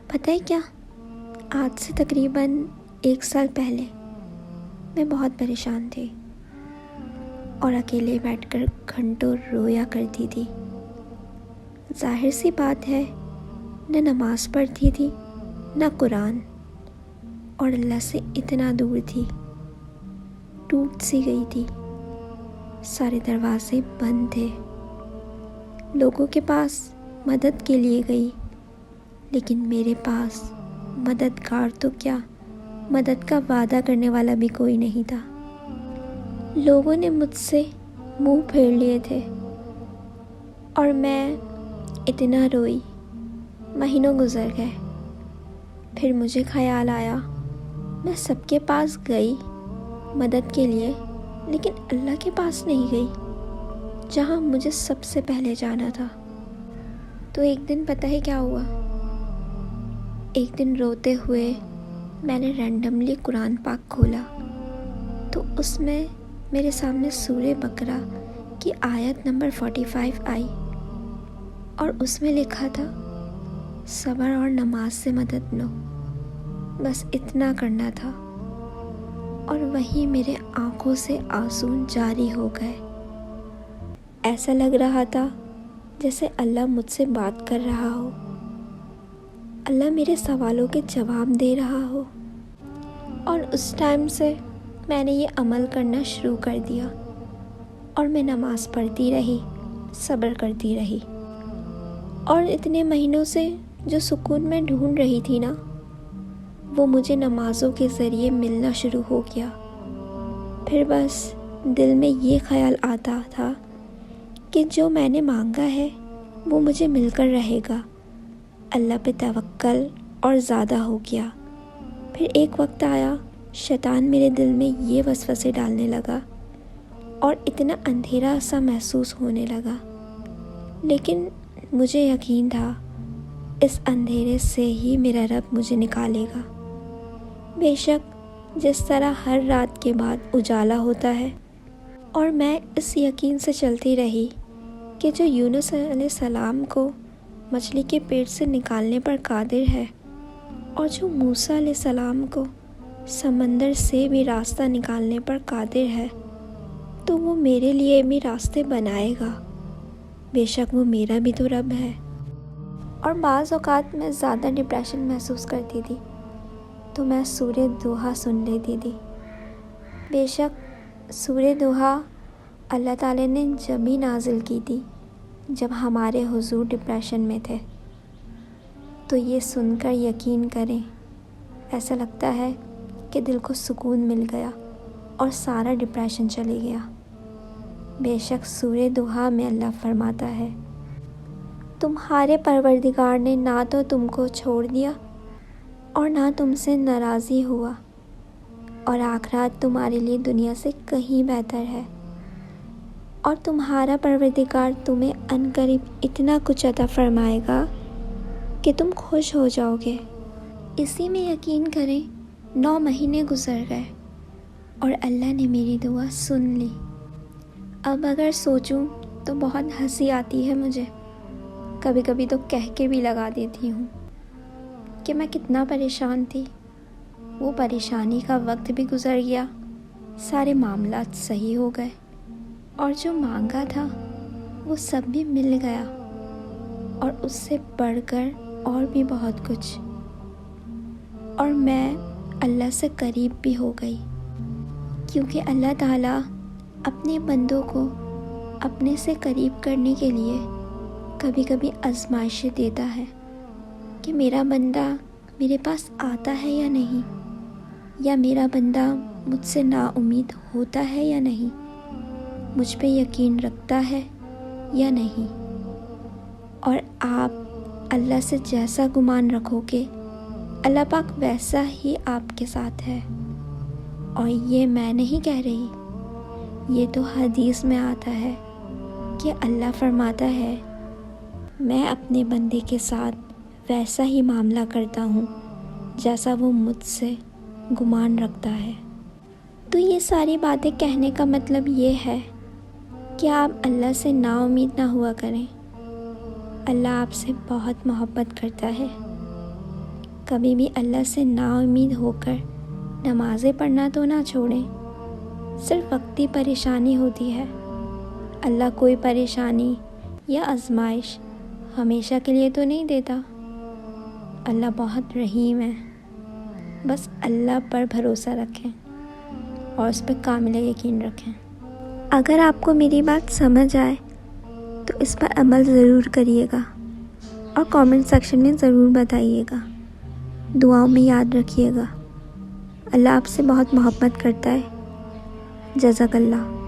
پتہ ہے کیا، آج سے تقریباً 1 سال پہلے میں بہت پریشان تھی اور اکیلے بیٹھ کر گھنٹوں رویا کرتی تھی۔ ظاہر سی بات ہے، نہ نماز پڑھتی تھی نہ قرآن، اور اللہ سے اتنا دور تھی، ٹوٹ سی گئی تھی۔ سارے دروازے بند تھے، لوگوں کے پاس مدد کے لیے گئی، لیکن میرے پاس مددگار تو کیا، مدد کا وعدہ کرنے والا بھی کوئی نہیں تھا۔ لوگوں نے مجھ سے منہ پھیر لیے تھے اور میں اتنا روئی، مہینوں گزر گئے۔ پھر مجھے خیال آیا، میں سب کے پاس گئی مدد کے لیے، لیکن اللہ کے پاس نہیں گئی، جہاں مجھے سب سے پہلے جانا تھا۔ تو ایک دن پتہ ہے کیا ہوا؟ ایک دن روتے ہوئے میں نے رینڈملی قرآن پاک کھولا تو اس میں میرے سامنے سورہ بقرہ کی آیت نمبر 45 آئی، اور اس میں لکھا تھا صبر اور نماز سے مدد لو۔ بس اتنا کرنا تھا، اور وہیں میرے آنکھوں سے آنسو جاری ہو گئے۔ ایسا لگ رہا تھا جیسے اللہ مجھ سے بات کر رہا ہو، اللہ میرے سوالوں کے جواب دے رہا ہو۔ اور اس ٹائم سے میں نے یہ عمل کرنا شروع کر دیا، اور میں نماز پڑھتی رہی، صبر کرتی رہی، اور اتنے مہینوں سے جو سکون میں ڈھونڈ رہی تھی نا، وہ مجھے نمازوں کے ذریعے ملنا شروع ہو گیا۔ پھر بس دل میں یہ خیال آتا تھا کہ جو میں نے مانگا ہے وہ مجھے مل کر رہے گا۔ اللہ پہ توکل اور زیادہ ہو گیا۔ پھر ایک وقت آیا، شیطان میرے دل میں یہ وسوسے ڈالنے لگا، اور اتنا اندھیرا سا محسوس ہونے لگا، لیکن مجھے یقین تھا اس اندھیرے سے ہی میرا رب مجھے نکالے گا۔ بے شک جس طرح ہر رات کے بعد اجالا ہوتا ہے، اور میں اس یقین سے چلتی رہی کہ جو یونس علیہ السلام کو مچھلی کے پیٹ سے نکالنے پر قادر ہے، اور جو موسیٰ علیہ السلام کو سمندر سے بھی راستہ نکالنے پر قادر ہے، تو وہ میرے لیے بھی راستے بنائے گا۔ بے شک وہ میرا بھی تو رب ہے۔ اور بعض اوقات میں زیادہ ڈپریشن محسوس کرتی تھی تو میں سورہ دوحہ سن لیتی تھی۔ بے شک سورہ دوحہ اللہ تعالی نے جب ہی نازل کی تھی جب ہمارے حضور ڈپریشن میں تھے۔ تو یہ سن کر یقین کریں، ایسا لگتا ہے کہ دل کو سکون مل گیا اور سارا ڈپریشن چلے گیا۔ بے شک سورہ دوحہ میں اللہ فرماتا ہے، تمہارے پروردگار نے نہ تو تم کو چھوڑ دیا اور نہ تم سے ناراضی ہوا، اور آخرت تمہارے لیے دنیا سے کہیں بہتر ہے، اور تمہارا پروردگار تمہیں عنقریب اتنا کچھ عطا فرمائے گا کہ تم خوش ہو جاؤ گے۔ اسی میں یقین کریں 9 مہینے گزر گئے اور اللہ نے میری دعا سن لی۔ اب اگر سوچوں تو بہت ہنسی آتی ہے مجھے، کبھی کبھی تو کہہ کے بھی لگا دیتی ہوں کہ میں کتنا پریشان تھی۔ وہ پریشانی کا وقت بھی گزر گیا، سارے معاملات صحیح ہو گئے، اور جو مانگا تھا وہ سب بھی مل گیا، اور اس سے بڑھ کر اور بھی بہت کچھ۔ اور میں اللہ سے قریب بھی ہو گئی، کیونکہ اللہ تعالیٰ اپنے بندوں کو اپنے سے قریب کرنے کے لیے کبھی کبھی آزمائشیں دیتا ہے کہ میرا بندہ میرے پاس آتا ہے یا نہیں، یا میرا بندہ مجھ سے نا امید ہوتا ہے یا نہیں، مجھ پہ یقین رکھتا ہے یا نہیں۔ اور آپ اللہ سے جیسا گمان رکھو گے، اللہ پاک ویسا ہی آپ کے ساتھ ہے۔ اور یہ میں نہیں کہہ رہی، یہ تو حدیث میں آتا ہے کہ اللہ فرماتا ہے، میں اپنے بندے کے ساتھ ویسا ہی معاملہ کرتا ہوں جیسا وہ مجھ سے گمان رکھتا ہے۔ تو یہ ساری باتیں کہنے کا مطلب یہ ہے کہ آپ اللہ سے نا امید نہ ہوا کریں۔ اللہ آپ سے بہت محبت کرتا ہے، کبھی بھی اللہ سے نا امید ہو کر نمازیں پڑھنا تو نہ چھوڑیں. صرف وقتی پریشانی ہوتی ہے. اللہ کوئی پریشانی یا آزمائش ہمیشہ کے لیے تو نہیں دیتا. اللہ بہت رحیم ہے. بس اللہ پر بھروسہ رکھیں اور اس پہ کامل یقین رکھیں. اگر آپ کو میری بات سمجھ آئے تو اس پر عمل ضرور کریے گا اور کامنٹ سیکشن میں ضرور بتائیے گا. دعاؤں میں یاد رکھیے گا. اللہ آپ سے بہت محبت کرتا ہے. جزاک اللہ.